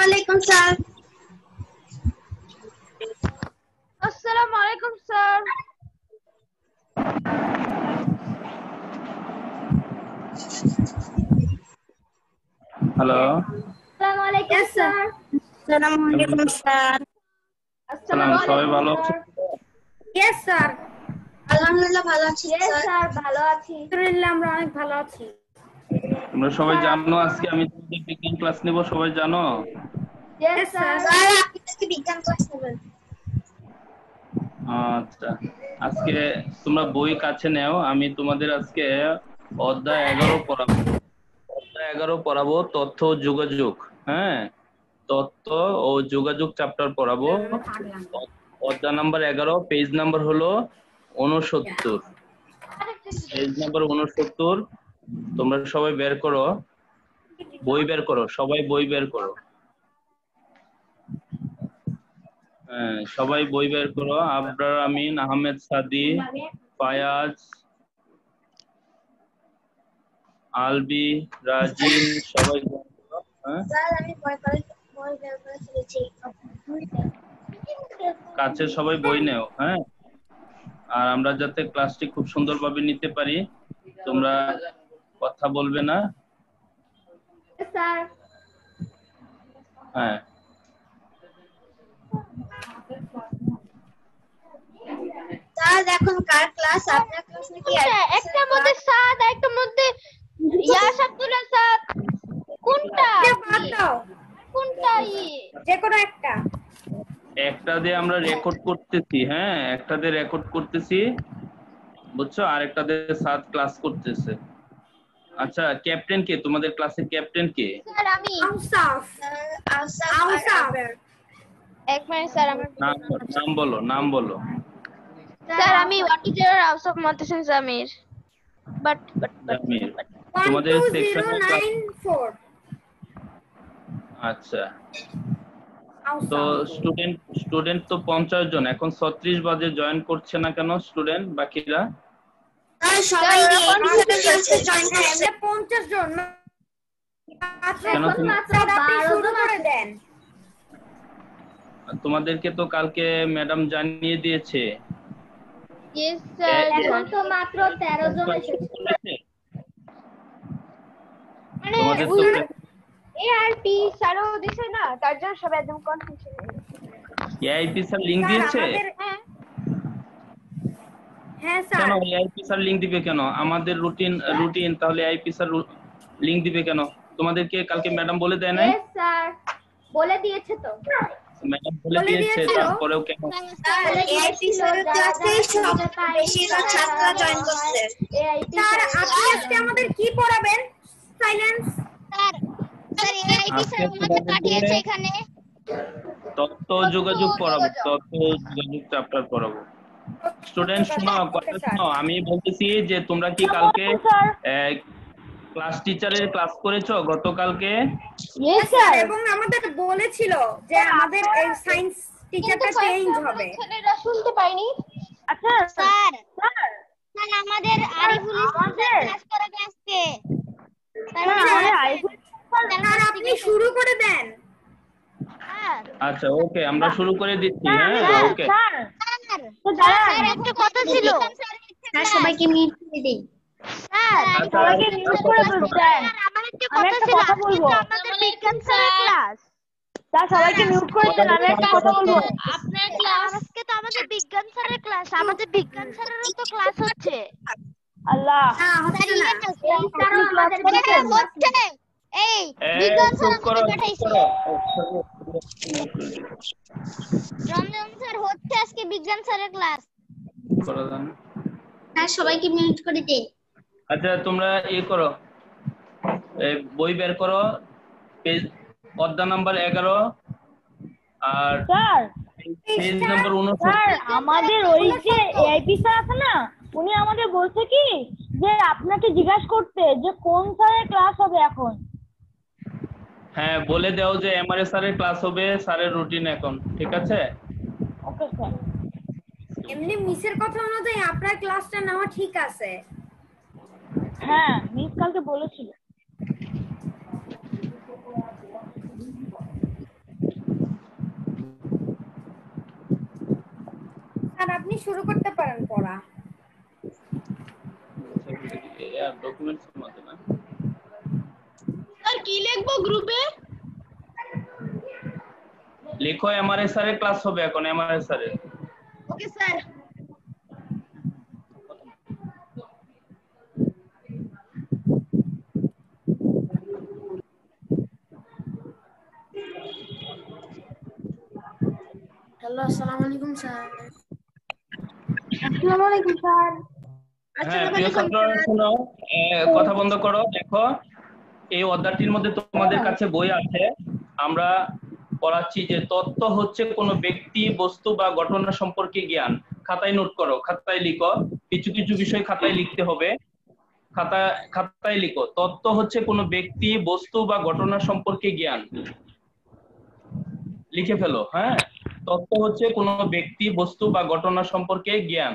আলাইকুম স্যার। আসসালামু আলাইকুম স্যার। হ্যালো। আসসালামু আলাইকুম স্যার। আসসালামু আলাইকুম স্যার। আসসালাম, সবাই ভালো আছেন? Yes sir. আলহামদুলিল্লাহ ভালো আছি ইয়েস স্যার। স্যার, ভালো আছি। আলহামদুলিল্লাহ আমরা অনেক ভালো আছি। তোমরা সবাই জানো আজকে আমি তোমাদের বিজ্ঞান ক্লাস নেব, সবাই জানো? Yes sir. স্যার আপনি আজকে বিজ্ঞান ক্লাস নেবেন? আচ্ছা, আজকে তোমরা বই কাছে নাও, আমি তোমাদের আজকে অধ্যায় 11 পড়াবো। অধ্যায় 11 পড়াবো তথ্য ও যোগাযোগ। হ্যাঁ, তথ্য ও যোগাযোগ চ্যাপ্টার পড়াবো। অধ্যায় নাম্বার 11, পেজ নাম্বার হলো 69। Page number 69। তোমরা সবাই বের করো, বই বের করো, সবাই বই বের করো। হ্যাঁ, সবাই বই বের করো। আবরার আমিন, আহমেদ সাদি, ফায়াজ, আলবি, রাজিন, সবাই বই করো। হ্যাঁ, স্যার আমি বই বের করে ফেলেছি। কাছে সবাই বই নেও। হ্যাঁ, আর আমরা যাতে ক্লাসটি খুব সুন্দরভাবে নিতে পারি, তোমরা কথা বলবে না। স্যার। হ্যাঁ, স্যার এখন কার ক্লাস? আপনার ক্লাস নাকি? একটার মধ্যে সাদ, একটার মধ্যে ইয়াস আব্দুল্লাহ সাদ। কোনটা? কোনটা যে কোনো একটা। একটা দিয়ে আমরা রেকর্ড করতেছি। হ্যাঁ, একটা দিয়ে রেকর্ড করতেছি, বুঝছো? আর একটা দিয়ে সাত ক্লাস করতেছে। আচ্ছা, ক্যাপ্টেন কে? তোমাদের ক্লাসের ক্যাপ্টেন কে? স্যার আমি। আউসাফ। স্যার আউসাফ। এক মিনিট স্যার, আমার নাম বলো, নাম বলো। স্যার আমি what is your house of Madrasa Jamir. But Jamir. তোমাদের সেকশন 12094। আচ্ছা, তো স্টুডেন্ট তো 50 জন, এখন 36 বাজে জয়েন করছে না কেন স্টুডেন্ট বাকিরা? স্যার সবাই আমাদের ক্লাসে জয়েন করছে 50 জন। কেন এখন মাত্র 12 জন করে দেন। তোমাদেরকে তো কালকে ম্যাডাম জানিয়ে দিয়েছে। ইয়েস স্যার, এখন তো মাত্র 13 জন এসেছে। মানে তোমাদের তো এআরপি স্যারও দিছে না, তার জন্য সবাই একদম কনফিউশন। এআইপি স্যার লিংক দিয়েছে? হ্যাঁ স্যার। কেন এআইপি স্যার লিংক দিবে কেন? আমাদের রুটিন, তাহলে এআইপি স্যার লিংক দিবে কেন? তোমাদেরকে কালকে ম্যাডাম বলে দেয় নাই? ইয়েস স্যার, বলে দিয়েছে তো। ম্যাডাম বলে দিয়েছে, তারপরেও কেন? এআইপি স্যারের ক্লাসে সব বেশিরভাগ ছাত্ররা জয়েন করছে। স্যার আপনি আজকে আমাদের কি পড়াবেন? সাইলেন্স। স্যার এআইপি স্যার আমাদের পাঠিয়েছে এখানে তথ্য যোগাযোগ পড়াবো, তথ্য যোগাযোগ চ্যাপ্টার পড়াবো। স্টুডেন্ট শোনো, কথা শোনো, আমি বলতেছি যে তোমরা কি কালকে ক্লাস টিচারের ক্লাস করেছো গতকালকে? ইয়েস স্যার, এবং আমাদের বলেছিল যে আমাদের এই সায়েন্স টিচারটা চেঞ্জ হবে। ছেলেরা শুনতে পাইনি। আচ্ছা স্যার স্যার স্যার আমাদের আরিফুল ইসলাম স্যার ক্লাস করাবে আজকে। স্যার আপনি শুরু করে দেন। আচ্ছা, ওকে, আমরা শুরু করে দিচ্ছি। হ্যাঁ, ওকে। স্যার একটা কথা ছিল। স্যার সবাইকে মিউট করে দিন। স্যার সবাইকে মিউট করে দিন স্যার। আমার একটা কথা ছিল। আজকে তো আমাদের বিজ্ঞান স্যারের ক্লাস। স্যার সবাইকে মিউট করে দিন, আমি একটা কথা বলবো। আপনার ক্লাস আজকে তো আমাদের বিজ্ঞান স্যারের ক্লাস। আমাদের বিজ্ঞান স্যারেরও তো ক্লাস হচ্ছে। আল্লাহ স্যার হচ্ছে। এই বিজ্ঞান স্যার আমাকে পাঠাইছে। রমজান স্যার হচ্ছে আজকে বিজ্ঞান স্যারের ক্লাস। স্যার সবাইকে মিউট করে দিন। আচ্ছা, তোমরা করো, বই বের করো, পেজ অধ্যায় নাম্বার 11 আর স্যার পেজ নাম্বার 69। স্যার আমাদের ওই যে এআইপি স্যার আছে না, উনি আমাদের বলছে কি যে আপনাকে জিজ্ঞাসা করতে যে কোন স্যারের ক্লাস হবে এখন। হ্যাঁ, বলে দাও যে এমআরএস স্যারের ক্লাস হবে, স্যারের রুটিন এখন, ঠিক আছে? Okay sir. এমনি মিসের কথা অনুযায়ী আপনার ক্লাসটা নেওয়া ঠিক আছে। হ্যাঁ, মিস কালকে বলেছিল। আপনি শুরু করতে পারেন পড়া। ডকুমেন্টস মধ্যে না স্যার কি লিখবো গ্রুপে? লেখো এমআরএস এর ক্লাস হবে এখন, এমআরএস এর। Okay sir. হ্যালো, আসসালামু আলাইকুম স্যার। আসসালামু আলাইকুম স্যার। হ্যাঁ প্রিয় ছাত্ররা শোনো, কথা বন্ধ করো। দেখো এই অধ্যায়টির মধ্যে তোমাদের কাছে বই আছে। আমরা পড়াচ্ছি যে তত্ত্ব হচ্ছে কোনো ব্যক্তি, বস্তু বা ঘটনা সম্পর্কে জ্ঞান। খাতায় নোট করো, খাতায় লিখো, কিছু কিছু বিষয় খাতায় লিখতে হবে। খাতায় লিখো, তত্ত্ব হচ্ছে কোনো ব্যক্তি, বস্তু বা ঘটনা সম্পর্কে জ্ঞান। লিখে ফেলো। হ্যাঁ, তত্ত্ব হচ্ছে কোনো ব্যক্তি, বস্তু বা ঘটনা সম্পর্কে জ্ঞান।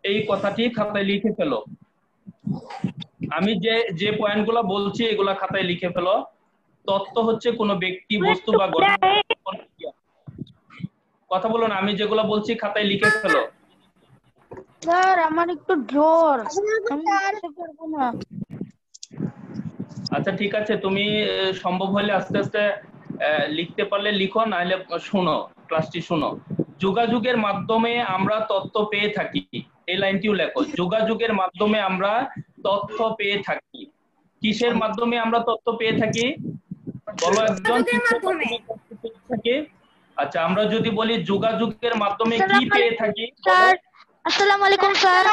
এই কথাটি খাতায় লিখে ফেলো। আমি যে পয়েন্টগুলো বলছি এগুলা খাতায় লিখে ফেলো। তত্ত্ব হচ্ছে কোনো ব্যক্তি, বস্তু বা ঘটনা সম্পর্কে জ্ঞান। কথা বলো না, আমি যেগুলো বলছি খাতায় লিখে ফেলো। স্যার আমার একটু জ্বর, আমি লিখতে পারবো না। আচ্ছা ঠিক আছে, তুমি সম্ভব হলে আস্তে আস্তে লিখতে পারলে লিখো, নাহলে শোনো, ক্লাসটি শোনো। যোগাযোগের মাধ্যমে আমরা তথ্য পেয়ে থাকি। এই লাইনটিও লেখো, যোগাযোগের মাধ্যমে আমরা তথ্য পেয়ে থাকি। কিসের মাধ্যমে আমরা তথ্য পেয়ে থাকি বলো একজন? কিসের মাধ্যমে তথ্য পেয়ে থাকি? আচ্ছা, আমরা যদি বলি যোগাযোগের মাধ্যমে কি পেয়ে থাকি? স্যার আসসালামু আলাইকুম স্যার।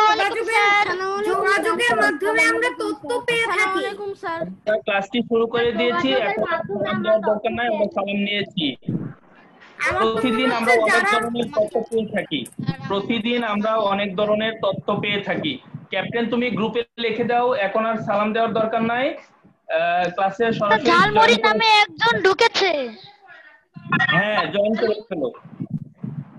যোগাযোগের মাধ্যমে আমরা তথ্য পেয়ে থাকি। স্যার ক্লাসটি শুরু করে দিয়েছি, এখন সালাম দেওয়ার দরকার নাই, আমরা সালাম নিয়েছি। প্রতিদিন আমরা অনেক ধরনের তথ্য পেয়ে থাকি। প্রতিদিন আমরা অনেক ধরনের তথ্য পেয়ে থাকি। ক্যাপ্টেন তুমি গ্রুপে লিখে দাও, এখন আর সালাম দেওয়ার দরকার নাই। ক্লাসে সরাসরি ঝালমুড়ি নামে একজন ঢুকেছে। হ্যাঁ, জয়েন করে ফেলো।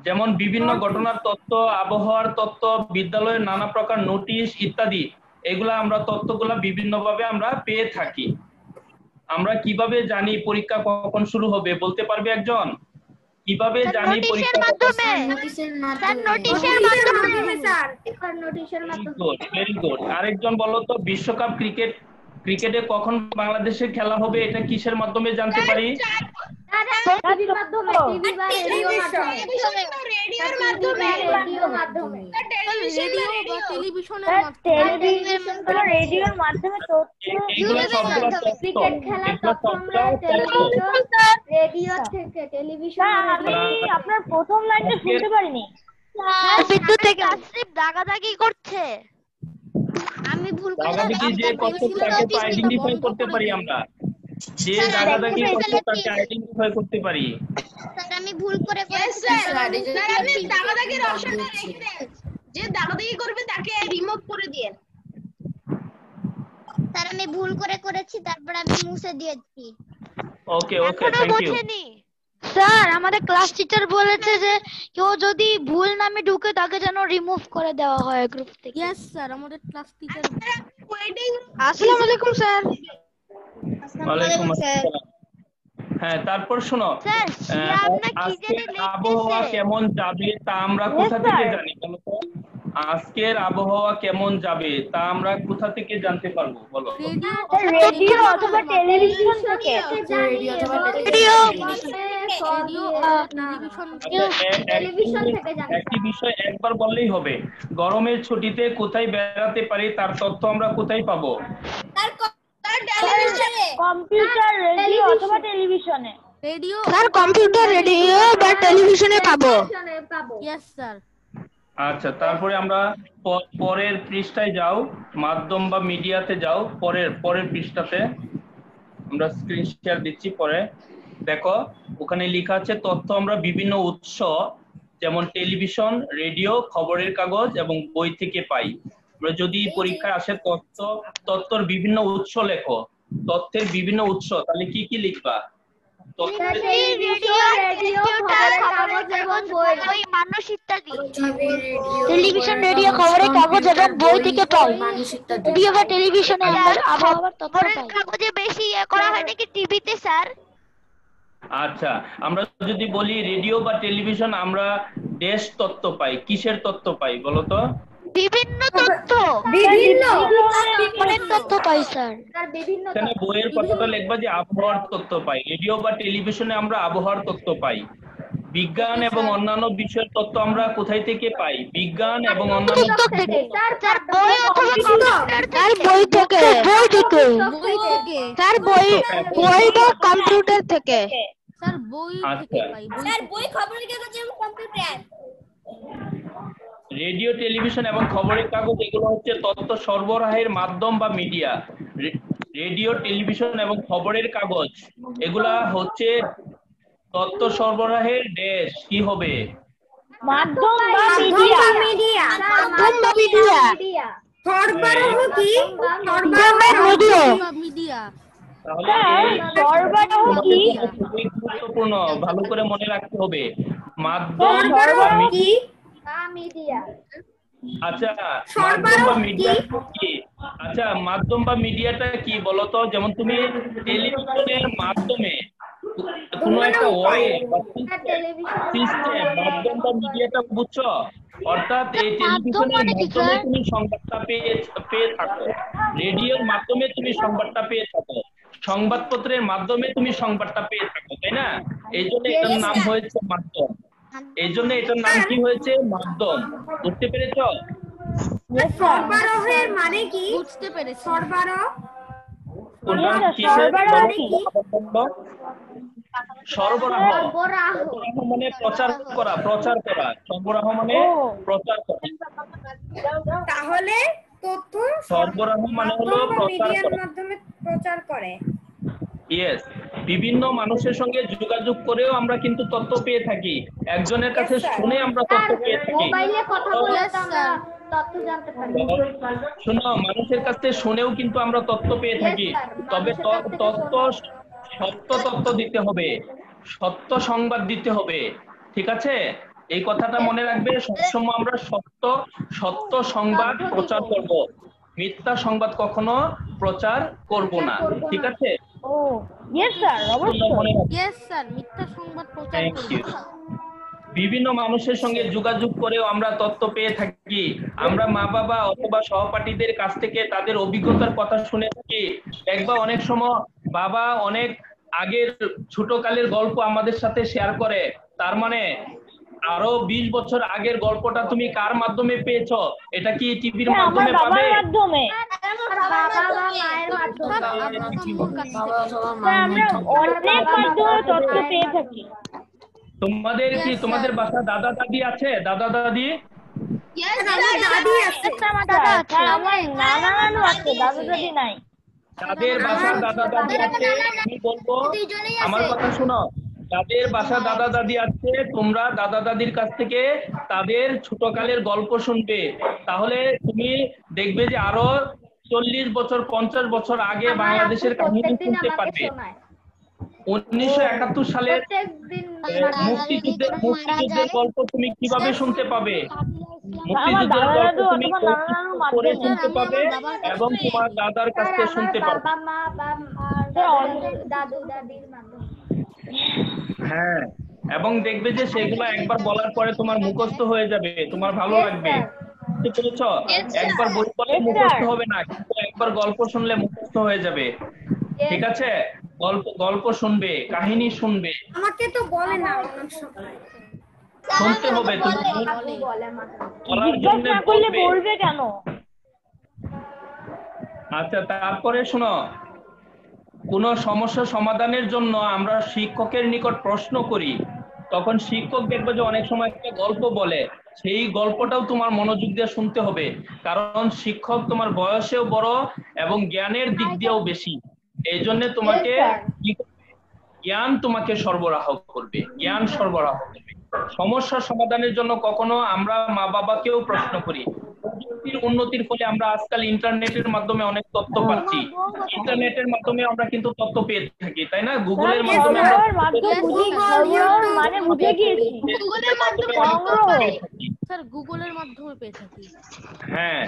যেমন বিভিন্ন ঘটনার তথ্য, আবহাওয়ার তথ্য, বিদ্যালয়ের নানা প্রকার নোটিশ ইত্যাদি, এগুলা আমরা তথ্যগুলা বিভিন্নভাবে আমরা পেয়ে থাকি। আমরা কিভাবে জানি পরীক্ষা কখন শুরু হবে বলতে পারবে একজন? কিভাবে জানি পরীক্ষা মাধ্যমে নোটিশের স্যার মাধ্যমে। নোটিশের মাধ্যমে স্যার নোটিশের মাধ্যমে। Very good. আরেকজন বলো তো, বিশ্বকাপ ক্রিকেটে কখন বাংলাদেশে খেলা হবে এটা কিসের মাধ্যমে জানতে পারি? টিভির মাধ্যমে, টিভি বা রেডিওর মাধ্যমে। রেডিওর মাধ্যমে। রেডিওর মাধ্যমে এগুলো সবগুলো তথ্য। ক্রিকেট খেলার এগুলো তথ্য আমরা সবগুলো তথ্য। রেডিও থেকে, টেলিভিশন। আমি আপনার প্রথম লাইনটা শুনতে পারিনি। বিদ্যুৎ থেকে তাসরিফ দাগাদাগি করছে। আমি ভুল করে দাগাদাগি যে করছে তাকে তো আইডেন্টিফাই করতে পারি আমরা। যে দাগাদাগি করছে তাকে আইডেন্টিফাই করতে পারি। স্যার আমি ভুল করে স্যার আপনি দাগাদাগির অপশনটা রেখে দেন, যে দাগাদাগি করবে তাকে রিমুভ করে দিয়েন। স্যার আমি ভুল করে করেছি, তারপর আমি মুছে দিয়েছি। ওকে ওকে, থ্যাংক ইউ। স্যার আমাদের ক্লাস টিচার বলেছে যে কেউ যদি ভুল নামে ঢুকে তাকে যেন রিমুভ করে দেওয়া হয় গ্রুপ থেকে। ইয়েস স্যার, আমাদের ক্লাস টিচার। আসসালামু আলাইকুম স্যার। ওয়ালাইকুম আসসালাম। হ্যাঁ, তারপর শোনো, স্যার শিয়াম না কি আজকের জানি আবহাওয়া লিখতেছে। কেমন যাবে তা আমরা কোথা থেকে জানি বলো তো? আজকের আবহাওয়া কেমন যাবে তা আমরা কোথা থেকে জানতে পারবো বলো? রেডিও অথবা টেলিভিশন থেকে। একটি বিষয় একবার বললেই হবে। গরমের ছুটিতে কোথায় বেড়াতে পারি তার তথ্য আমরা কোথায় পাবো? কম্পিউটার, রেডিও অথবা টেলিভিশনে। স্যার কম্পিউটার, রেডিও বা টেলিভিশনে পাবো। Yes sir. আচ্ছা, তারপরে আমরা পরের পৃষ্ঠায় যাও, মাধ্যম বা মিডিয়াতে যাও। পরের পৃষ্ঠাতে আমরা স্ক্রিন শেয়ার দিচ্ছি। পরে দেখো ওখানে লেখা আছে তথ্য আমরা বিভিন্ন উৎস যেমন টেলিভিশন, রেডিও, খবরের কাগজ এবং বই থেকে পাই। আমরা যদি পরীক্ষায় আসে তথ্যের বিভিন্ন উৎস লেখো, তথ্যের বিভিন্ন উৎস, তাহলে কি কি লিখবা? টেলিভিশন, রেডিও, খবরের কাগজ এবং বই থেকে পাই। রেডিও বা টেলিভিশনে আমরা আবহাওয়ার তথ্য পাই। কাগজে বেশি করা হয় নাকি টিভিতে স্যার? আচ্ছা, আমরা যদি বলি রেডিও বা টেলিভিশন আমরা দেশ তত্ত্ব পাই, কিসের তত্ত্ব পাই বলো তো? বিভিন্ন তথ্য, বিভিন্ন অনেক তথ্য পাই স্যার। এখানে বইয়ের কথাটা লিখবা যে আবহাওয়ার তথ্য পাই। রেডিও বা টেলিভিশনে আমরা আবহাওয়ার তথ্য পাই। বিজ্ঞান এবং অন্যান্য বিষয়ের তথ্য আমরা কোথায় থেকে পাই? বিজ্ঞান এবং অন্যান্য স্যার বই অথবা কম্পিউটার, স্যার বই থেকে, স্যার বই বা কম্পিউটার থেকে। আচ্ছা, স্যার বই খবরের কাগজ এবং কম্পিউটার। রেডিও, টেলিভিশন এবং খবরের কাগজ এগুলো হচ্ছে তথ্য সরবরাহের মাধ্যম বা মিডিয়া। রেডিও, টেলিভিশন এবং খবরের কাগজ এগুলা হচ্ছে তথ্য সরবরাহের দেশ। কি হবে? মাধ্যম বা মিডিয়া। সরবরাহ কি? তাহলে এই সরবরাহ কি? খুবই গুরুত্বপূর্ণ, ভালো করে মনে রাখতে হবে। মাধ্যম সরবরাহ বা কি? আচ্ছা, মাধ্যম বা মিডিয়া কি? আচ্ছা, মাধ্যম বা মিডিয়াটা কি বলতো? যেমন তুমি টেলিভিশনের মাধ্যমে কোনো একটা ওয়ে সিস্টেম, মাধ্যম বা মিডিয়াটা বুঝছো? অর্থাৎ এই টেলিভিশনের মাধ্যমে তুমি সংবাদটা পেয়ে থাকো, রেডিওর মাধ্যমে তুমি সংবাদটা পেয়ে থাকো, সংবাদপত্রের মাধ্যমে তুমি সংবাদটা পেয়ে থাকো, তাই না? এই জন্য এটার নাম হয়েছে মাধ্যম। এই জন্য এটার নাম কি হয়েছে? মাধ্যম। বুঝতে পেরেছো? সরবরাহের মানে কি? বুঝতে পেরেছি। সরবরাহ কোনটা কিসের? সরবরাহ মানে প্রচার করা, সরবরাহ মানে প্রচার করা। তাহলে তথ্য সরবরাহ মানে হলো প্রচার মিডিয়ার করা। মাধ্যমে প্রচার করে। ইয়েস, বিভিন্ন মানুষের সঙ্গে যোগাযোগ করেও আমরা কিন্তু তথ্য পেয়ে থাকি। একজনের কাছে শুনে আমরা তথ্য পেয়ে থাকি। শোনো, মানুষের কাছে শুনেও কিন্তু আমরা তথ্য পেয়ে থাকি। তবে তথ্য সত্য তথ্য দিতে হবে, সত্য সংবাদ দিতে হবে। ঠিক আছে? এই কথাটা মনে রাখবে, সবসময় আমরা সত্য সংবাদ প্রচার করব, মিথ্যা সংবাদ কখনো প্রচার করব না। ঠিক আছে? ইয়েস স্যার, অবশ্যই। Thank you. বিভিন্ন মানুষের সঙ্গে যোগাযোগ করেও আমরা তথ্য পেয়ে থাকি। আমরা মা বাবা অথবা সহপাঠীদের কাছ থেকে তাদের অভিজ্ঞতার কথা শুনে থাকি। দেখবা অনেক সময় বাবা অনেক আগের ছোটকালের গল্প আমাদের সাথে শেয়ার করে। তার মানে আরো 20 বছর আগের গল্পটা তুমি কার মাধ্যমে পেয়েছো? এটা কি টিভির মাধ্যমে পাবে? মাধ্যমে আমরা অনেক মাধ্যমে তথ্য পেয়ে থাকি। তোমাদের কি তোমাদের বাসা দাদা দাদি আছে? দাদা দাদি? আমার নানা নানু আছে, দাদা দাদি নাই। যাদের বাসা দাদা দাদি আছে, আমি বলবো আমার কথা শোনো, যাদের বাসা দাদা দাদি আছে তোমরা দাদা দাদির কাছ থেকে তাদের ছোটকালের গল্প শুনবে। তাহলে তুমি দেখবে যে আরো 40 বছর 50 বছর আগে বাংলাদেশের কাহিনী শুনতে পারবে। 1971 সালের মুক্তিযুদ্ধের গল্প তুমি কিভাবে শুনতে পাবে? মুক্তিযুদ্ধের গল্প তুমি পড়ে শুনতে পাবে এবং তোমার দাদার কাছ থেকে শুনতে পাবে। হ্যাঁ, এবং দেখবে যে সেগুলো একবার বলার পরে তোমার মুখস্থ হয়ে যাবে, তোমার ভালো লাগবে। বুঝতে পেরেছো? একবার বই পড়লে মুখস্থ হবে না, কিন্তু একবার গল্প শুনলে মুখস্থ হয়ে যাবে। ঠিক আছে? গল্প শুনবে, কাহিনী শুনবে। আমাকে তো বলে না অনেক সময়। শুনতে হবে, তুমি বলার জন্য বলবে কেন? আচ্ছা, তারপরে শোনো, কোন সমস্যা সমাধানের জন্য আমরা শিক্ষকের নিকট প্রশ্ন করি, তখন শিক্ষক দেখবে যে অনেক সময় একটা গল্প বলে, সেই গল্পটাও তোমার মনোযোগ দিয়ে শুনতে হবে, কারণ শিক্ষক তোমার বয়সেও বড় এবং জ্ঞানের দিক দিয়েও বেশি। এই জন্য তোমাকে জ্ঞান তোমাকে সরবরাহ করবে, জ্ঞান সরবরাহ করবে। সমস্যা সমাধানের জন্য কখনো আমরা মা বাবাকেও প্রশ্ন করি। প্রযুক্তির উন্নতির ফলে আমরা আজকাল ইন্টারনেটের মাধ্যমে অনেক তথ্য পাচ্ছি। ইন্টারনেটের মাধ্যমে আমরা কিন্তু তথ্য পেয়ে থাকি, তাই না? গুগলের মাধ্যমে আমরা বুঝে গিয়েছি। স্যার গুগলের মাধ্যমে পেয়ে থাকি। হ্যাঁ,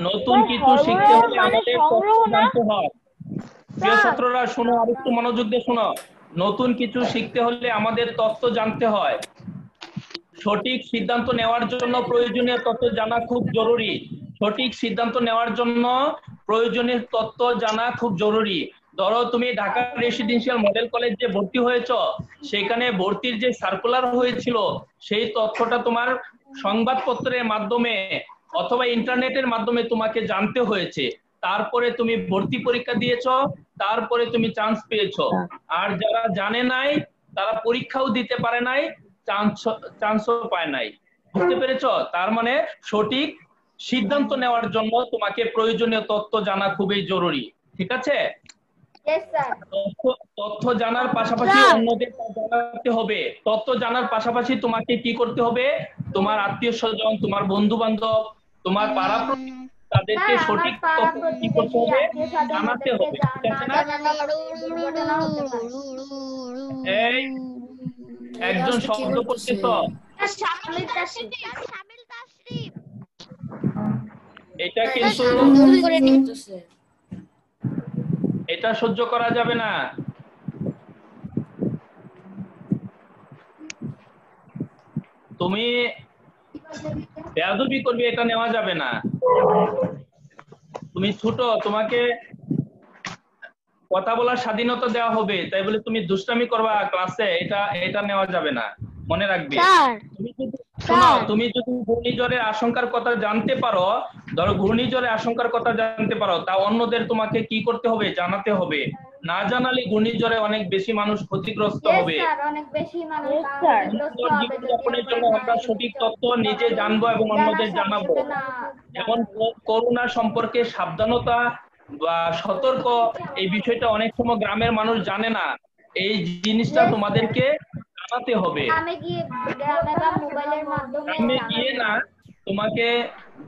নতুন কিছু শিখতে হলে আমাদের তথ্য জানতে হয়। প্রিয় ছাত্ররা শোনো, আর একটু মনোযোগ দিয়ে শোনো। নতুন কিছু শিখতে হলে আমাদের তথ্য জানতে হয়। সঠিক সিদ্ধান্ত নেওয়ার জন্য প্রয়োজনীয় তথ্য জানা খুব জরুরি। সঠিক সিদ্ধান্ত নেওয়ার জন্য প্রয়োজনীয় তথ্য জানা খুব জরুরি। ধরো তুমি ঢাকা রেসিডেন্সিয়াল মডেল কলেজে ভর্তি হয়েছো, সেখানে ভর্তির যে সার্কুলার হয়েছিল সেই তথ্যটা তোমার সংবাদপত্রের মাধ্যমে অথবা ইন্টারনেটের মাধ্যমে তোমাকে জানতে হয়েছে। তারপরে তুমি ভর্তি পরীক্ষা দিয়েছো, তারপরে তুমি চান্স পেয়েছো। আর যারা জানে নাই তারা পরীক্ষাও দিতে পারে নাই, চান্সও পায় নাই। বুঝতে পেরেছো? তার মানে সঠিক সিদ্ধান্ত নেওয়ার জন্য তোমাকে প্রয়োজনীয় তথ্য জানা খুবই জরুরি। ঠিক আছে? তথ্য জানার পাশাপাশি অন্যদের জানাতে হবে। তথ্য জানার পাশাপাশি তোমাকে কি করতে হবে? তোমার আত্মীয় স্বজন, তোমার বন্ধু বান্ধব, তোমার পাড়া তাদেরকে সঠিক তথ্য কি করতে হবে? জানাতে হবে। ঠিক আছে না? এই একজন শব্দ করতেছ, এটা কিন্তু এটা সহ্য করা যাবে না। তুমি বেয়াদবি করবে, এটা নেওয়া যাবে না। তুমি ছোট, তোমাকে কথা বলার স্বাধীনতা দেওয়া হবে, তাই বলে তুমি দুষ্টামি করবা ক্লাসে, এটা নেওয়া যাবে না। মনে রাখবে। তুমি যদি ঘূর্ণিঝড়ের আশঙ্কার কথা জানতে পারো, ধরো ঘূর্ণিঝড়ের আশঙ্কার কথা জানতে পারো, তা অন্যদের তোমাকে কি করতে হবে? জানাতে হবে। না জানালে ঘূর্ণিঝড়ে অনেক বেশি মানুষ ক্ষতিগ্রস্ত হবে। জীবনযাপনের জন্য আমরা সঠিক তথ্য নিজে জানবো এবং অন্যদের জানাবো। যেমন করোনা সম্পর্কে সাবধানতা বা সতর্ক, এই বিষয়টা অনেক সময় গ্রামের মানুষ জানে না। এই জিনিসটা তোমাদেরকে জানাতে হবে। গ্রামে গিয়ে না, তোমাকে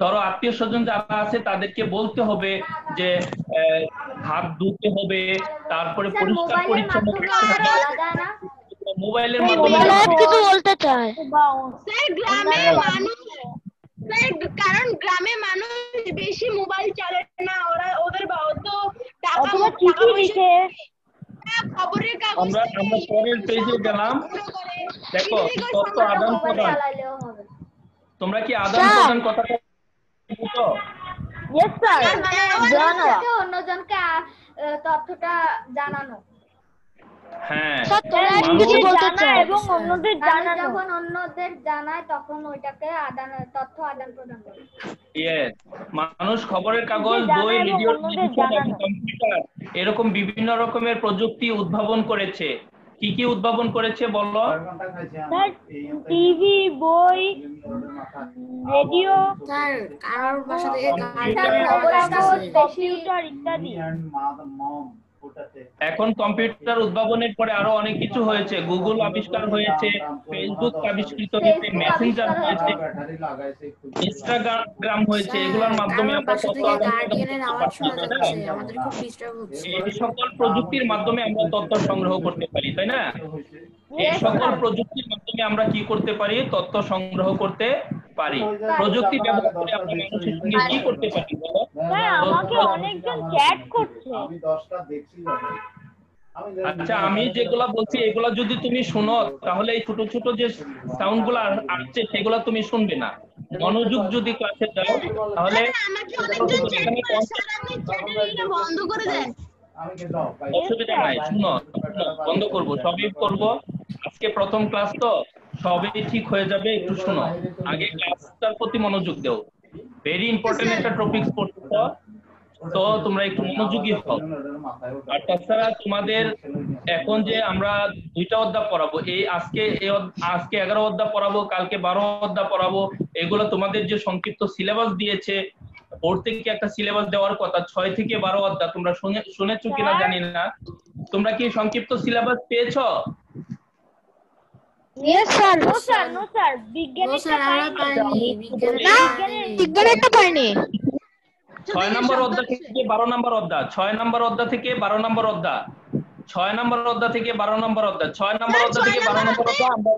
ধরো আত্মীয় স্বজন যারা আছে তাদেরকে বলতে হবে যে হাত ধুতে হবে, তারপরে পরিষ্কার পরিচ্ছন্ন মোবাইলের মাধ্যমে কিছু বলতে চায়। কারণ গ্রামে মানুষ বেশি মোবাইল চালায় না, ওদের খবরের কাগজ। আমরা পরের পেজে গেলাম, দেখো তথ্য আদান প্রদান। তোমরা কি আদান প্রদান কথাটা বুঝো? Yes sir. অন্যজনকে তথ্যটা জানানো। হ্যাঁ, এবং অন্যদের জানানো। যখন অন্যদের জানায় তখন ওইটাকে তথ্য আদান প্রদান করে। ইয়েস, মানুষ খবরের কাগজ, বই, রেডিও, কম্পিউটার এরকম বিভিন্ন রকমের প্রযুক্তি উদ্ভাবন করেছে। কি কি উদ্ভাবন করেছে বলো? টিভি, বই, রেডিও, কম্পিউটার ইত্যাদি। এখন কম্পিউটার উদ্ভাবনের পরে আরো অনেক কিছু হয়েছে। গুগল আবিষ্কার হয়েছে, ফেসবুক আবিষ্কৃত হয়েছে, মেসেঞ্জার হয়েছে, ইনস্টাগ্রাম হয়েছে। এগুলোর মাধ্যমে আমরা তথ্য এই সকল প্রযুক্তির মাধ্যমে আমরা তথ্য সংগ্রহ করতে পারি, তাই না? এই সকল প্রযুক্তির মাধ্যমে আমরা কি করতে পারি? তথ্য সংগ্রহ করতে পারি। প্রযুক্তি ব্যবহার করে আমরা মানুষের সঙ্গে কি করতে পারি বলো? আমাকে অনেকজন চ্যাট করছে। আচ্ছা, আমি যেগুলা বলছি এগুলা যদি তুমি শুনো, তাহলে এই ছোট ছোট যে সাউন্ড গুলো আসছে সেগুলা তুমি শুনবে না। মনোযোগ যদি ক্লাসে দাও তাহলে বন্ধ করে দেন। অসুবিধা নাই, শুনো, বন্ধ করবো, সবই করবো। আজকে প্রথম ক্লাস তো, সবই ঠিক হয়ে যাবে। একটু শুনো, আগে ক্লাসটার প্রতি মনোযোগ দাও। ভেরি ইম্পর্টেন্ট একটা টপিকস পড়ছো, তো তোমরা একটু মনোযোগী হও। আর তাছাড়া তোমাদের এখন যে আমরা 2টা অধ্যায় পড়াবো, আজকে 11 অধ্যায় পড়াবো, কালকে 12 অধ্যায় পড়াবো। এগুলো তোমাদের যে সংক্ষিপ্ত সিলেবাস দিয়েছে, বোর্ড থেকে একটা সিলেবাস দেওয়ার কথা 6 থেকে 12 অধ্যায়, তোমরা শুনেছো কিনা জানি না। তোমরা কি সংক্ষিপ্ত সিলেবাস পেয়েছো? Yes sir. নো স্যার, বিজ্ঞানেরটা পাইনি। বিজ্ঞানেরটা পাইনি। 6 নম্বর অধ্যায় থেকে 12 নম্বর অধ্যায়, 6 নম্বর অধ্যায় থেকে 12 নম্বর অধ্যায়, 6 নম্বর অধ্যায় থেকে 12 নম্বর অধ্যায়, 6 নম্বর অধ্যায় থেকে 12 নম্বর অধ্যায় আমরা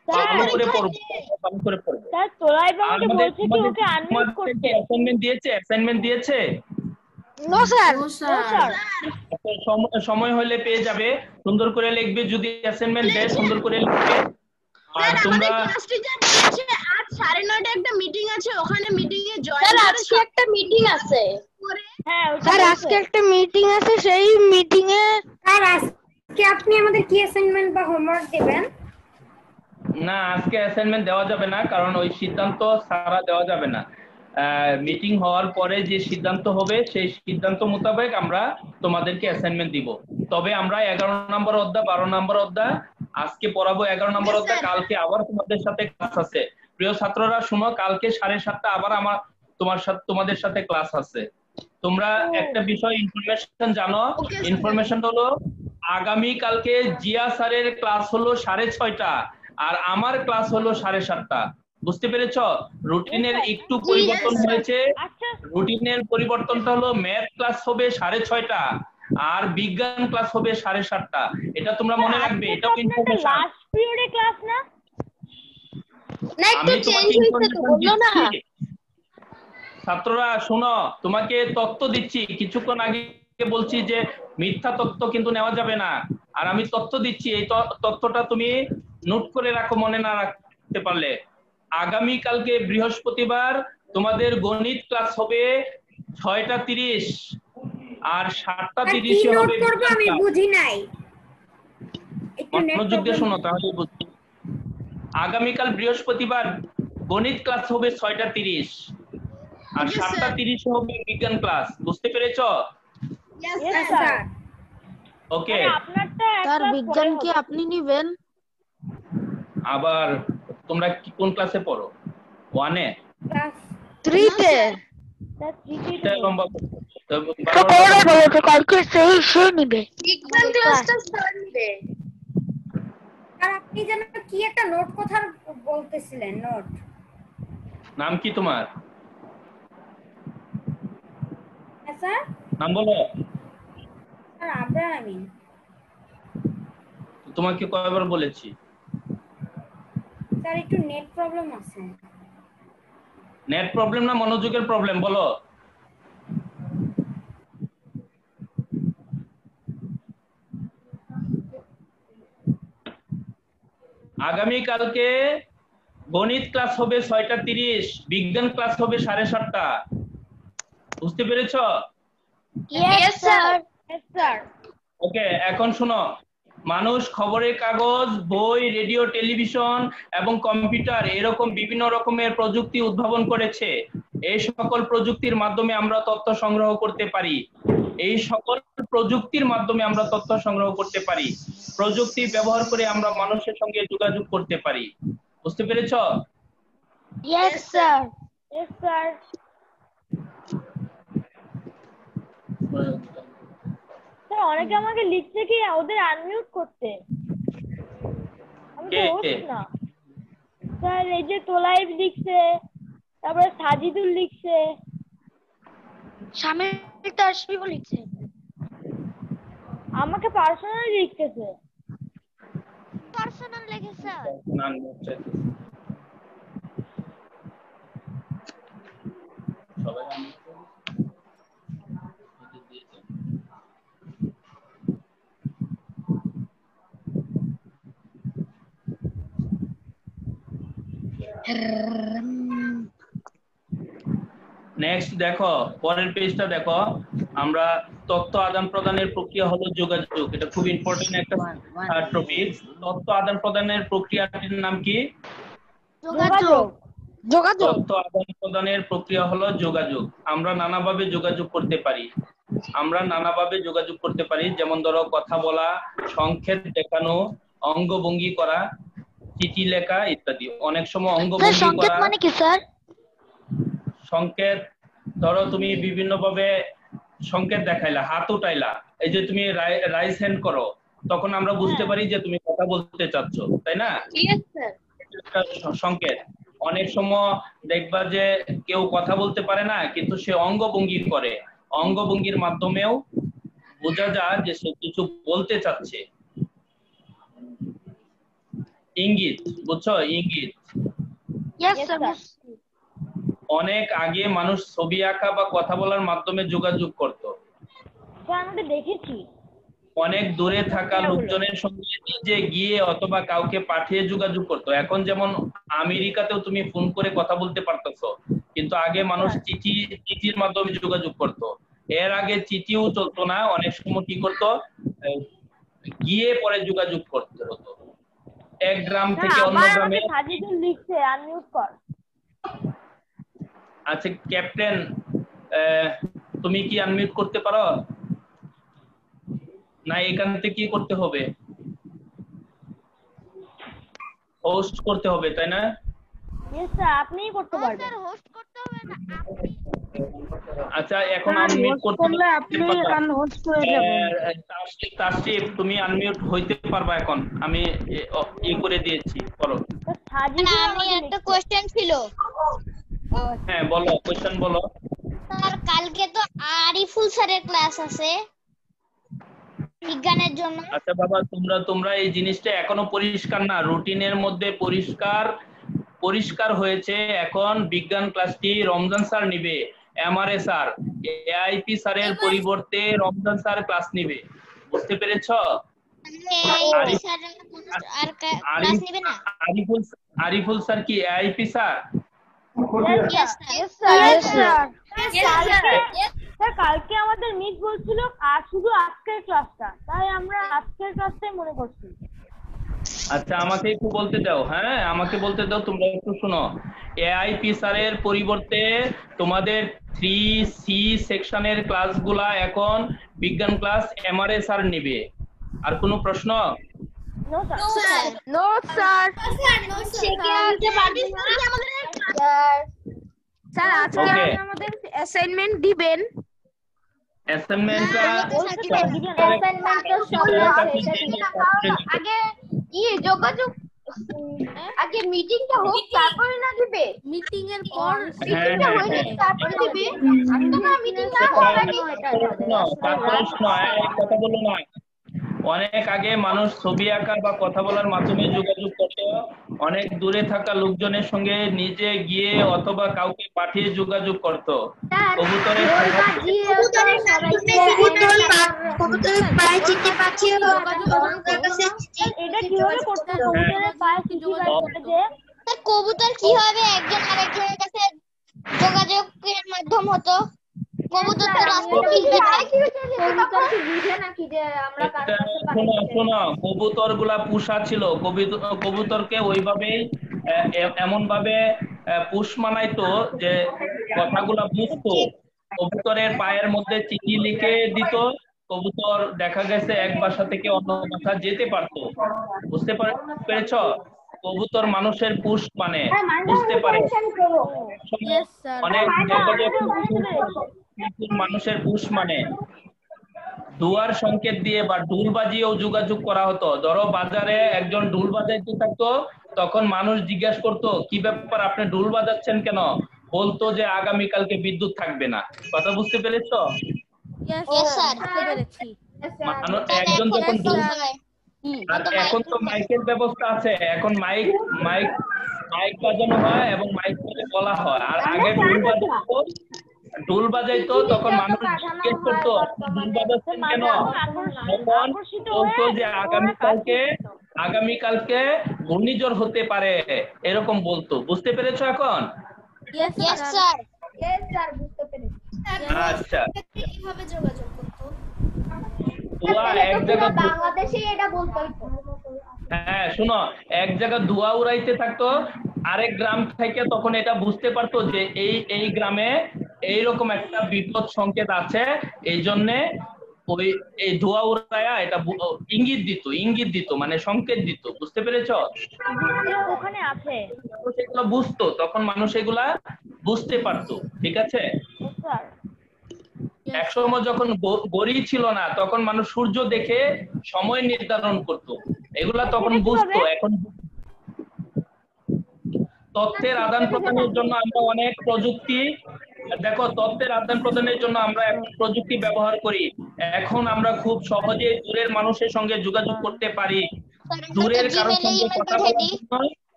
ভালো করে পড়বো, ভালো করে পড়বো। স্যার তোলাই বাবু বলছে কি ওকে আনমিউট করতে। অ্যাসাইনমেন্ট দিয়েছে? No sir. সময় হলে পেয়ে যাবে, সুন্দর করে লিখবে, যদি অ্যাসাইনমেন্ট দেয় সুন্দর করে লিখবে। আর স্যার আমাদের তোমরা ক্লাস টিচার বলেছে আজ 9:30 একটা মিটিং আছে, ওখানে মিটিং এ জয়েন স্যার আজকে একটা মিটিং আছে। হ্যাঁ স্যার আজকে একটা মিটিং আছে, সেই মিটিং এ স্যার আজকে আপনি আমাদের কি অ্যাসাইনমেন্ট বা হোমওয়ার্ক দিবেন? না, আজকে অ্যাসাইনমেন্ট দেওয়া যাবে না, কারণ ওই সিদ্ধান্ত সারা দেওয়া যাবে না। মিটিং হওয়ার পরে যে সিদ্ধান্ত হবে সেই সিদ্ধান্ত মোতাবেক আমরা তোমাদেরকে অ্যাসাইনমেন্ট দিব। তবে আমরা 11 নম্বর অধ্যায় 12 নম্বর অধ্যায় আজকে পড়াবো। 11 নম্বর অধ্যায় কালকে আবার তোমাদের সাথে ক্লাস আছে। প্রিয় ছাত্ররা শুনো, কালকে 7:30 আবার আমার তোমাদের সাথে ক্লাস আছে। তোমরা একটা বিষয় ইনফরমেশন জানো, ইনফরমেশন হলো আগামী কালকে জিয়া স্যারের ক্লাস হলো 6:30 আর আমার ক্লাস হলো 7:30। বুঝতে পেরেছ? রুটিনের একটু পরিবর্তন হয়েছে। রুটিনের পরিবর্তনটা হলো ম্যাথ ক্লাস হবে 6:30 আর বিজ্ঞান ক্লাস হবে 7:30। এটা তোমরা মনে রাখবে, এটাও ইনফরমেশন। লাস্ট পিরিয়ডে ক্লাস না? না একটু চেঞ্জ হইছে তো, বললো না? ছাত্ররা শোনো, তোমাকে তথ্য দিচ্ছি, কিছুক্ষণ আগে বলছি যে মিথ্যা তথ্য কিন্তু নেওয়া যাবে না। আর আমি তথ্য দিচ্ছি, এই তথ্যটা তুমি নোট করে রাখো মনে না রাখতে পারলে। আগামী কালকে বৃহস্পতিবার তোমাদের গণিত ক্লাস হবে 6:30 আর 7:30 কি নোট হবে করব আমি বুঝি নাই, একটু নেট মনোযোগ দিয়ে শোনো তাহলে বুঝবে। আগামীকাল বৃহস্পতিবার গণিত ক্লাস হবে 6:30 আর 7:30 হবে বিজ্ঞান ক্লাস। বুঝতে পেরেছো? Yes, sir. ওকে, আপনারটা স্যার বিজ্ঞান কি আপনি নেবেন? আবার তোমরা কোন ক্লাসে পড়ো? 1 এ? ক্লাস 3 তে। এটা লম্বা তো পড়ে বলো তো কালকে সেই নিবে। বিজ্ঞান ক্লাসটা স্যার নিবে। আর আপনি যেন কি একটা নোট কথা বলতেছিলেন, নোট নাম কি তোমার? হ্যাঁ স্যার। নাম বলো। স্যার আবরার আমিন। তোমাকে কয়বার বলেছি? স্যার একটু নেট প্রবলেম আছে। নেট প্রবলেম না মনোযোগের প্রবলেম? বলো। আগামী কালকে গণিত ক্লাস হবে 6:30, বিজ্ঞান ক্লাস হবে 7:30। বুঝতে পেরেছো? Yes sir. Yes, sir. ওকে, এখন শোনো, মানুষ খবরের কাগজ, বই, রেডিও, টেলিভিশন এবং কম্পিউটার এরকম বিভিন্ন রকমের প্রযুক্তি উদ্ভাবন করেছে। এই সকল প্রযুক্তির মাধ্যমে আমরা তথ্য সংগ্রহ করতে পারি। এই সকল প্রযুক্তির মাধ্যমে আমরা তথ্য সংগ্রহ করতে পারি। প্রযুক্তি ব্যবহার করে আমরা মানুষের সঙ্গে যোগাযোগ করতে পারি। বুঝতে পেরেছো? Yes sir. Yes, sir. Sir অনেকে আমাকে লিখছে কি ওদের আনমিউট করতে, আমি তো কে? হোস্ট না স্যার। এই যে তোলাইব লিখছে, তারপরে সাজিদুল লিখছে, শামিল তাশফিও লিখছে। আমাকে পার্সোনালি লিখতেছে। পার্সোনাল লেখে স্যার। নেক্সট দেখো, পরের পেজটা দেখো। আমরা তথ্য আদান প্রদানের প্রক্রিয়া হলো যোগাযোগ। এটা খুব ইম্পর্টেন্ট একটা টপিক। তথ্য আদান প্রদানের প্রক্রিয়াটির নাম কি? যোগাযোগ। তথ্য আদান প্রদানের প্রক্রিয়া হলো যোগাযোগ। আমরা নানাভাবে যোগাযোগ করতে পারি। যেমন ধরো কথা বলা, সংকেত দেখানো, অঙ্গভঙ্গি করা, চিঠি লেখা ইত্যাদি। অনেক সময় অঙ্গভঙ্গি সংকেত করা, মানে কি স্যার? সংকেত ধরো তুমি বিভিন্ন ভাবে সংকেত দেখাইলা, হাত উঠাইলা, এই যে তুমি রাইজ হ্যান্ড করো, তখন আমরা বুঝতে পারি যে তুমি কথা বলতে চাচ্ছ, তাই না? সংকেত। অনেক সময় দেখবা যে কেউ কথা বলতে পারে না কিন্তু সে অঙ্গভঙ্গি করে, অঙ্গভঙ্গির মাধ্যমেও বোঝা যায় যে সে কিছু বলতে চাচ্ছে। ইঙ্গিত, বুঝছো? ইঙ্গিত। Yes sir. অনেক আগে মানুষ ছবি আঁকা বা কথা বলার মাধ্যমে যোগাযোগ করত। স্যার আমরা দেখেছি। অনেক দূরে থাকা লোকজনের সঙ্গে নিজে গিয়ে অথবা কাউকে পাঠিয়ে যোগাযোগ করতো। এখন যেমন আমেরিকাতেও তুমি ফোন করে কথা বলতে পারতেছো, কিন্তু আগে মানুষ চিঠির মাধ্যমে যোগাযোগ করতো। এর আগে চিঠিও চলতো না, অনেক সময় কি করতো, গিয়ে পরে যোগাযোগ করতে হতো এক গ্রাম থেকে অন্য গ্রামে। সাজিদুল লিখছে, আনমিউট কর। আচ্ছা ক্যাপ্টেন, তুমি কি আনমিউট করতে পারো না? এখান থেকে কি করতে হবে? হোস্ট করতে হবে, তাই না? ইয়েস স্যার, আপনিই করতে পারবেন। স্যার হোস্ট করতে হবে না, আপনি। আচ্ছা এখন আনমিউট করতে আপনি এখন হোস্ট হয়ে যাবেন। তাসরিফ তুমি আনমিউট হইতে পারবা এখন, আমি করে দিয়েছি, বলো। আমি একটা কোশ্চেন ছিল। হ্যাঁ বলো, কোশ্চেন বলো। স্যার কালকে তো আরিফুল স্যারের ক্লাস আছে বিজ্ঞানের জন্য। আচ্ছা বাবা, তোমরা এই জিনিসটা এখনো পরিষ্কার না, রুটিনের মধ্যে পরিষ্কার হয়েছে। এখন বিজ্ঞান ক্লাসটি রমজান স্যার নিবে, এমআরএ স্যার, এআইপি স্যারের পরিবর্তে রমজান স্যার ক্লাস নিবে, বুঝতে পেরেছো? আরিফুল স্যার কি এআইপি স্যার? কালকে আমাদের মিস বলছিল আর শুধু আজকের ক্লাসটা, তাই আমরা আজকের ক্লাসটাই মনে করছি। আচ্ছা আমাকে একটু বলতে দাও, হ্যাঁ আমাকে বলতে দাও, তোমরা একটু শোনো। এআইপি স্যারের পরিবর্তে তোমাদের 3C সেকশনের ক্লাসগুলা এখন বিজ্ঞান ক্লাস এমআরএ স্যার নেবে। আর কোনো প্রশ্ন? No sir. স্যার আজকে আমাদের অ্যাসাইনমেন্ট দিবেন। অ্যাসাইনমেন্টটা আগে যোগাযোগ, আগে মিটিংটা হোক তারপরে না দিবে। মিটিং এর পর মিটিংটা হয়ে তারপরে দিবে। তোমরা মিটিং না হওয়ার আগে কথা বলো না। অনেক আগে মানুষ ছবি আঁকা বা কথা বলার মাধ্যমে যোগাযোগ করত, অনেক দূরে থাকা লোকজনের সঙ্গে নিজে গিয়ে অথবা কাউকে পাঠিয়ে যোগাযোগ করত। কবুতরের কবুতর কিভাবে একজন আরেকজনের কাছে যোগাযোগের মাধ্যম হতো? কবুতর তো রাস্তায় শোনো, কবুতর গুলা পোষা ছিল, কবুতরকে ওইভাবেই এমন ভাবে পুষ মানাইতো যে কথাগুলা বুঝতো। কবুতরের পায়ের মধ্যে চিঠি লিখে দিত, কবুতর দেখা গেছে এক বাসা থেকে অন্য বাসা যেতে পারতো, বুঝতে পেরেছ? কবুতর মানুষের পুষ মানে বুঝতে পারে, অনেক মানুষের পুষ মানে দুয়ার সংকেত দিয়ে বা ঢোল বাজিয়েও যোগাযোগ করা হতো। ধরো বাজারে একজন ঢোল বাজাইতে থাকতো, তখন মানুষ জিজ্ঞাসা করতো কি ব্যাপার আপনি ঢোল বাজাচ্ছেন কেন? বলতো যে আগামীকালকে বিদ্যুৎ থাকবে না। কথা বুঝতে পেরেছো? একজন যখন আর এখন তো মাইকের ব্যবস্থা আছে, এখন মাইক বাজানো হয় এবং মাইক বলা হয়। আর আগে ঢোল বাজাইতো, তখন মানুষ জিজ্ঞেস করতো ঢোল বাজাচ্ছেন কেন? তখন বলতো যে আগামীকালকে ঘূর্ণিঝড় হতে পারে, এরকম বলতো। বুঝতে পেরেছো এখন? আচ্ছা কিভাবে যোগাযোগ করতো? এক জায়গা বাংলাদেশে এটা বলতো। হ্যাঁ শোনো, এক জায়গা ধোঁয়া উড়াইতে থাকতো, আরেক গ্রাম থেকে তখন এটা বুঝতে পারতো যে এই গ্রামে এইরকম একটা বিপদ সংকেত আছে, এই জন্যে এই ধোঁয়া উড়ায়া এটা ইঙ্গিত দিত মানে সংকেত দিত। বুঝতে পেরেছো? ওখানে আছে সেগুলো বুঝতো, তখন মানুষ এগুলা বুঝতে পারতো। ঠিক আছে? একসময় যখন ঘড়ি ছিল না, তখন মানুষ সূর্য দেখে সময় নির্ধারণ করত, এগুলা তখন বুঝতো। এখন তথ্যের আদান প্রদানের জন্য আমরা অনেক প্রযুক্তি, দেখো তথ্যের আদান প্রদানের জন্য আমরা এখন প্রযুক্তি ব্যবহার করি। এখন আমরা খুব সহজে দূরের মানুষের সঙ্গে যোগাযোগ করতে পারি। দূরের কারোর সঙ্গে কথা বলার জন্য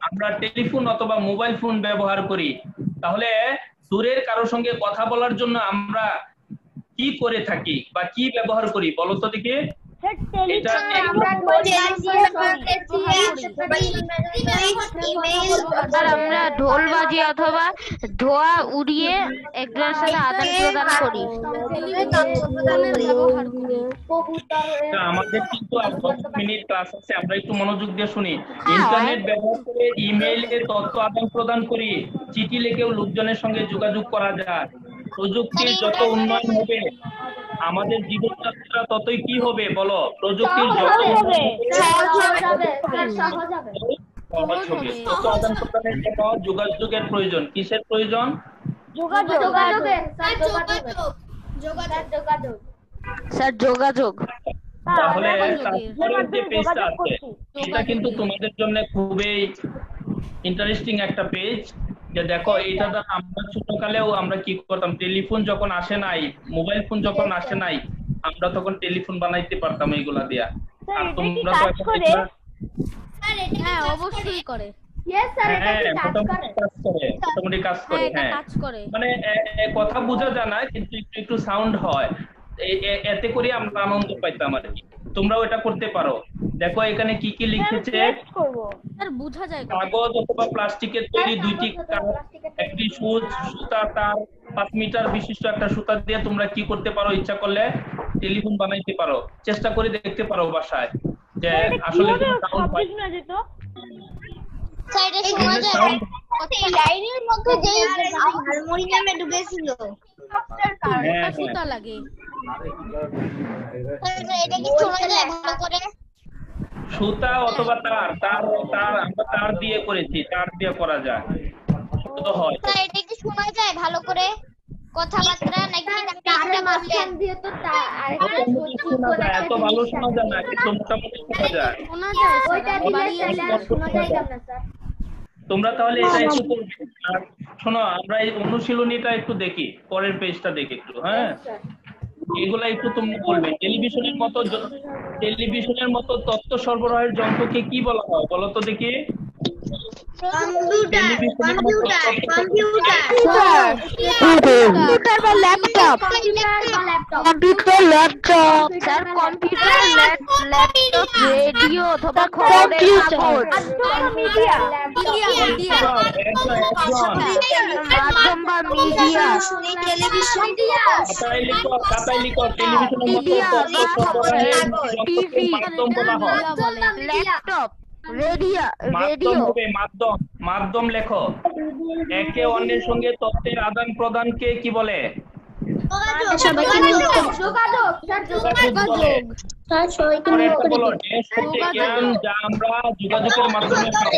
আমরা টেলিফোন অথবা মোবাইল ফোন ব্যবহার করি। তাহলে দূরের কারোর সঙ্গে কথা বলার জন্য আমরা কি করে থাকি বা কি ব্যবহার করি বলো তো দেখি। এটা আমরা ঢোল বাজিয়ে অথবা ধোয়া উড়িয়ে একজনের সাথে আদান প্রদান করি। আমাদের কিন্তু আর 10 মিনিট ক্লাস আছে, আমরা একটু মনোযোগ দিয়ে শুনি। ইন্টারনেট ব্যবহার করে ইমেইলে তথ্য আদান প্রদান করি, চিঠি লিখেও লোকজনের সঙ্গে যোগাযোগ করা যায়। প্রযুক্তির যত উন্নয়ন হবে আমাদের জীবনযাত্রা ততই কি হবে বলো? প্রযুক্তির যত সহজ হবে। তথ্য আদান প্রদানের জন্য যোগাযোগের প্রয়োজন। কিসের প্রয়োজন? স্যার যোগাযোগ। তাহলে তারপরের যে পেজটা আছে এটা কিন্তু তোমাদের জন্য খুবই ইন্টারেস্টিং একটা পেজ। যে দেখো এটা দ্বারা আমরা ছোটকালেও আমরা কি করতাম, টেলিফোন যখন আসে নাই, মোবাইল ফোন যখন আসে নাই, আমরা তখন টেলিফোন বানাইতে পারতাম এইগুলা দিয়া। আর তোমরা তো হ্যাঁ অবশ্যই করে। মোটামুটি কাজ করে। হ্যাঁ মানে কথা বোঝা যায় না কিন্তু একটু একটু সাউন্ড হয়, এতে করে আমরা আনন্দ পাইতাম আর কি। তোমরাও এটা করতে পারো। দেখো এখানে কি কি লিখেছে। বোঝা যায় কাগজ অথবা প্লাস্টিকের তৈরি দুইটি একটি সুতা, তার 5 মিটার বিশিষ্ট একটা সুতা দিয়ে তোমরা কি করতে পারো, ইচ্ছা করলে টেলিফোন বানাইতে পারো। চেষ্টা করে দেখতে পারো বাসায় যে আসলে সাউন্ড হয়। সাইডে শোনা যায় এই লাইনের মধ্যে যে হারমোনিয়ামে ঢুকেছিল সুতা লাগে। এটা কি শোনা যায় ভালো করে? সুতা অথবা তার আমরা তার দিয়ে করেছি, তার দিয়ে করা যায় তো হয়। স্যার এটা কি শোনা যায় ভালো করে কথাবার্তা নাকি আপনি মাঝখান দিয়ে তো আরেকটা এত ভালো শোনা যায় না কিন্তু মোটামুটি শোনা যায়। ওইটা দিলে শোনা যায় না স্যার। তোমরা তাহলে এটা একটু করবে। আর শোনো আমরা এই অনুশীলনীটা একটু দেখি, পরের পেজটা দেখি একটু। হ্যাঁ এগুলা একটু তোমরা বলবে। টেলিভিশনের মতো তথ্য সরবরাহের যন্ত্রকে কি বলা হয় বলো তো দেখি। কম্পিউটার বা laptop. Computer, laptop sir. Computer, laptop, radio অথবা খবরের কাগজ। মাধ্যম বা মিডিয়া। খাতায় লিখো টেলিভিশনের মতো তথ্য সরবরাহের যন্ত্রকে মাধ্যম বলা হয়। Laptop, radio. মাধ্যম লেখো। একে অন্যের সঙ্গে তথ্যের আদান প্রদানকে কি বলে? জ্ঞান যা আমরা যোগাযোগের মাধ্যমে পাই।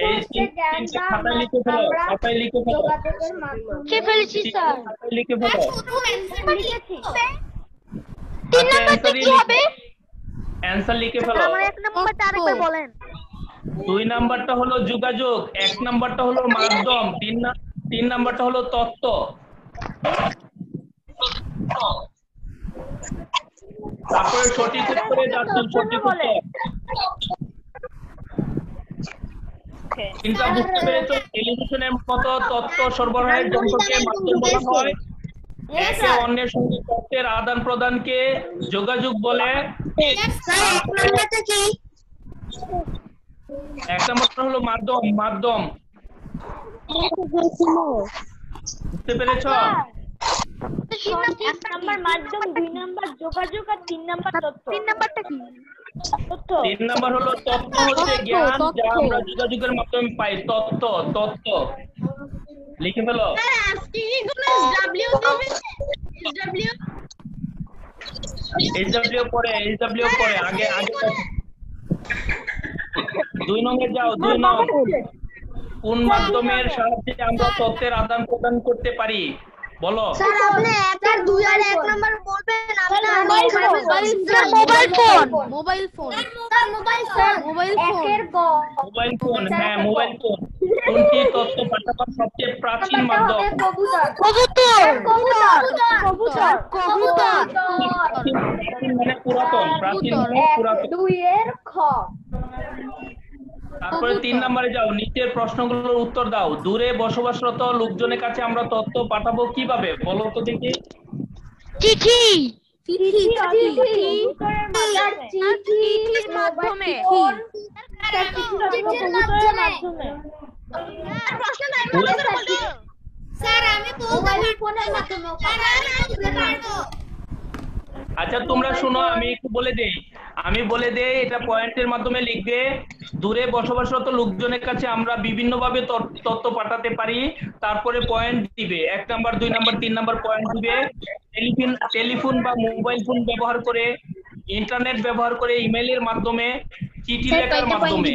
এই তিনটা খাতায় লিখে ফেলো। লিখে ফেলো। অ্যানসার লিখে ফেলো। 2 নাম্বারটা হলো যোগাযোগ, 1 নাম্বারটা হলো মাধ্যম, 3 নাম্বারটা হলো তথ্য। তারপরে সঠিক উত্তরে যাচ্ছেন। সঠিক উত্তর চিন্তা বুঝতে পেরেছো? টেলিভিশনের মতো তথ্য সরবরাহের যন্ত্রকে মাধ্যম বলা হয়। একে অন্যের সঙ্গে তথ্যের আদান প্রদানকে যোগাযোগ বলে। 1 নম্বরটা হলো মাধ্যম। বুঝতে পেরেছো? 1 নাম্বার মাধ্যম, 2 নাম্বার যোগাযোগ আর 3 নাম্বার তথ্য। 3 নাম্বারটা কি? তথ্য। 3 নাম্বার হলো তথ্য, হচ্ছে জ্ঞান যা আমরা যোগাযোগের মাধ্যমে পাই। তথ্য লিখে ফেলো। SW পরে আগে 2 নম্বরে যাও। 2 নম্বর কোন মাধ্যমের সাহায্যে আমরা তথ্যের আদান প্রদান করতে পারি বলো? স্যার আপনি 1 আর 2 আর 1 নাম্বার বলবেন। Mobile phone. হ্যাঁ মোবাইল ফোন। কোনটি তথ্য পাঠাবার সবচেয়ে প্রাচীন মাধ্যম? প্রাচীন মানে পুরাতন। 2 এর খ। তারপরে 3 নম্বরে যাও, নিচের প্রশ্নগুলোর উত্তর দাও। দূরে বসবাসরত লোকজনের কাছে আমরা তথ্য পাঠাবো কিভাবে বলো তো দেখি? চিঠি। চিঠির মাধ্যমে। আচ্ছা তোমরা শোনো, আমি একটু বলে দেই এটা পয়েন্টের মাধ্যমে লিখবে। দূরে বসবাসরত লোকজনের কাছে আমরা বিভিন্নভাবে তথ্য পাঠাতে পারি, তারপরে পয়েন্ট দিবে। 1 নাম্বার 2 নাম্বার 3 নাম্বার পয়েন্ট দিবে। টেলিফোন বা মোবাইল ফোন ব্যবহার করে, ইন্টারনেট ব্যবহার করে, ইমেইলের মাধ্যমে, চিঠি লেখার মাধ্যমে।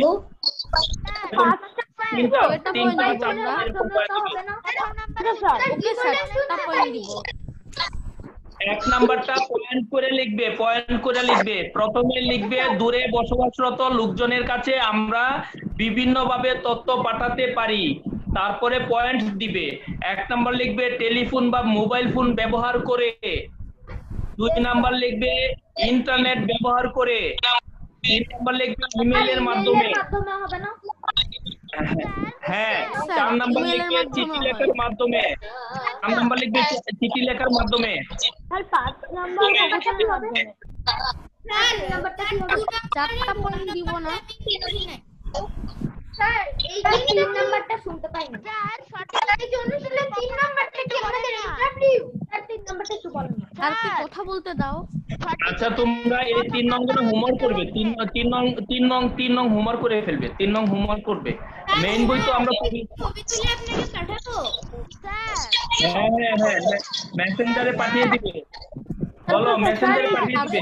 এক নাম্বারটা পয়েন্ট করে লিখবে। প্রথমে লিখবে দূরে বসবাসরত লোকজনের কাছে আমরা বিভিন্নভাবে তথ্য পাঠাতে পারি, তারপরে পয়েন্ট দিবে। 1 নাম্বার লিখবে টেলিফোন বা মোবাইল ফোন ব্যবহার করে। 2 নাম্বার লিখবে ইন্টারনেট ব্যবহার করে। 3 নাম্বার লিখবে ইমেইলের মাধ্যমে। হ্যাঁ, 4 নাম্বার লিখবে চিঠি লেখার মাধ্যমে। 4 নাম্বার লিখবে চিঠি লেখার মাধ্যমে। আর 5 নাম্বার অবশ্যই মাধ্যমে। চারটা পয়েন্ট দিব না স্যার, এই 3 নাম্বারটা শুনতে পাই না। স্যার, সঠিক অনুশীলন 3 নাম্বারটা কি আমাদের ইন্টারভিউ? স্যার 3 নাম্বারটা একটু বলেন না। আর কি কথা বলতে দাও। আচ্ছা তোমরা এই 3 নম্বরে হোমওয়ার্ক করবে। 3 নং হোমওয়ার্ক করে ফেলবে। 3 নং হোমওয়ার্ক করবে। মেইন বই তো আমরা পড়ি। ছবি তুলে আপনাকে পাঠাবো। হ্যাঁ, মেসেঞ্জারে পাঠিয়ে দিবে। বলো, মেসেঞ্জারে পাঠিয়ে দিবে।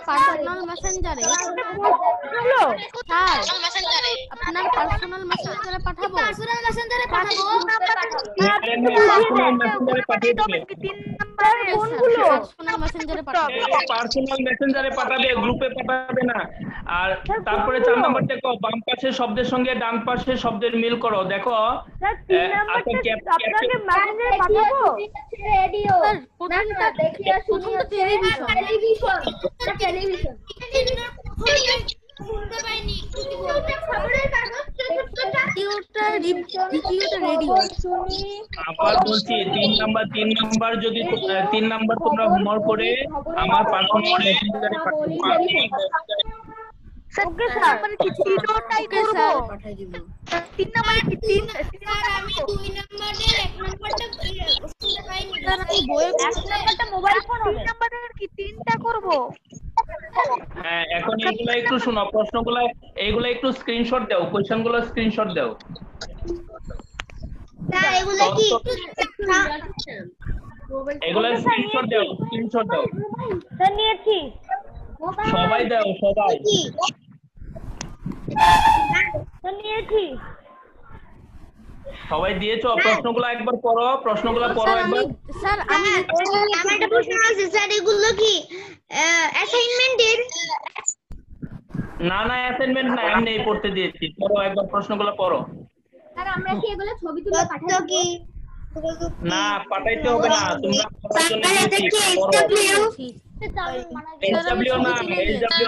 পার্সোনাল মেসেঞ্জারে আপনার পার্সোনাল মেসেঞ্জারে পাঠাবো। পার্সোনাল মেসেঞ্জারে পাঠিয়ে দিবে। পার্সোনাল মেসেঞ্জারে পাঠাবে, গ্রুপে পাঠাবে না। আর তারপরে 4 নাম্বার দেখো, বাম পাশের শব্দের সঙ্গে ডান পাশের শব্দের মিল করো। দেখো রেডিও না দেখিয়া শুনিয়া টেলিভিশন শুনতে পাইনি। খবরের কাগজ রেডিও শুনি। আবার বলছি 3 নাম্বার যদি 3 নাম্বার তোমরা হোমওয়ার্ক করে আমার পার্সোনাল মেসেঞ্জারে পাঠিয়ে দিবে। ওকে স্যার, মানে চিঠিটাই করব। 3 নাম্বার কি 3 স্যার আমি 2 নাম্বারের 1 নাম্বারটা শুনতে পাইনি। স্যার আমি বইয়ের 1 নাম্বারটা মোবাইল ফোন হবে। 3 নাম্বারের কি 3টা করব? হ্যাঁ, এখন এগুলো একটু শোনো, প্রশ্নগুলো এইগুলো একটু স্ক্রিনশট দাও, কোশ্চেনগুলো স্ক্রিনশট দাও। স্যার এগুলো কি এগুলো স্ক্রিনশট দাও। স্যার নিয়েছি। সবাই দাও, সবাই। স্যার নিয়েছি। সবাই দিয়েছো? প্রশ্নগুলো একবার পড়ো, একবার। স্যার আমি আমার একটা প্রশ্ন আছে স্যার, এগুলো কি অ্যাসাইনমেন্টের? না, অ্যাসাইনমেন্ট না, এমনি পড়তে দিয়েছি। পড়ো একবার, প্রশ্নগুলো পড়ো। স্যার আমরা কি এগুলো ছবি তুলে পাঠাবো কি? না, পাঠাইতে হবে না, তোমরা পড়ার জন্য দিয়েছি। পড়ো। এসডব্লিউ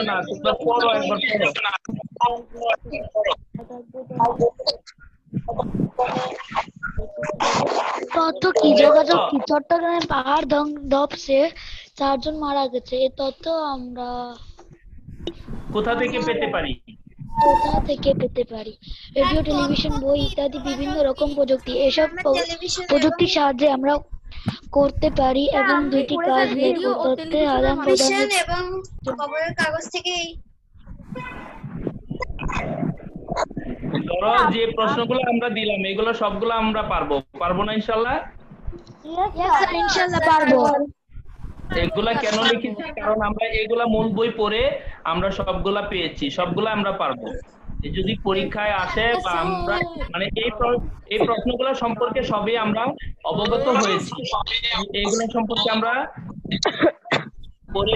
না, তোমরা পড়ো একবার, তথ্য কি যোগাযোগ কি? চট্টগ্রামে পাহাড় ধসে 4 জন মারা গেছে। এই তথ্য আমরা কোথা থেকে পেতে পারি? রেডিও, টেলিভিশন, বই ইত্যাদি বিভিন্ন রকম প্রযুক্তি। এসব প্রযুক্তির সাহায্যে আমরা করতে পারি এবং দুইটি কাজ তথ্যের আদান প্রদান এবং খবরের কাগজ থেকে। ধরো যে প্রশ্নগুলো আমরা দিলাম এগুলো সবগুলো আমরা পারবো না ইনশাআল্লাহ? ইনশাআল্লাহ পারবো। এগুলা কেন লিখেছি? কারণ আমরা এগুলা মূল বই পড়ে আমরা সবগুলা পেয়েছি, সবগুলা আমরা পারবো। যদি পরীক্ষায় আসে বা আমরা মানে এই প্রশ্নগুলো সম্পর্কে সবই আমরা অবগত হয়েছি, এইগুলো সম্পর্কে আমরা পড়ে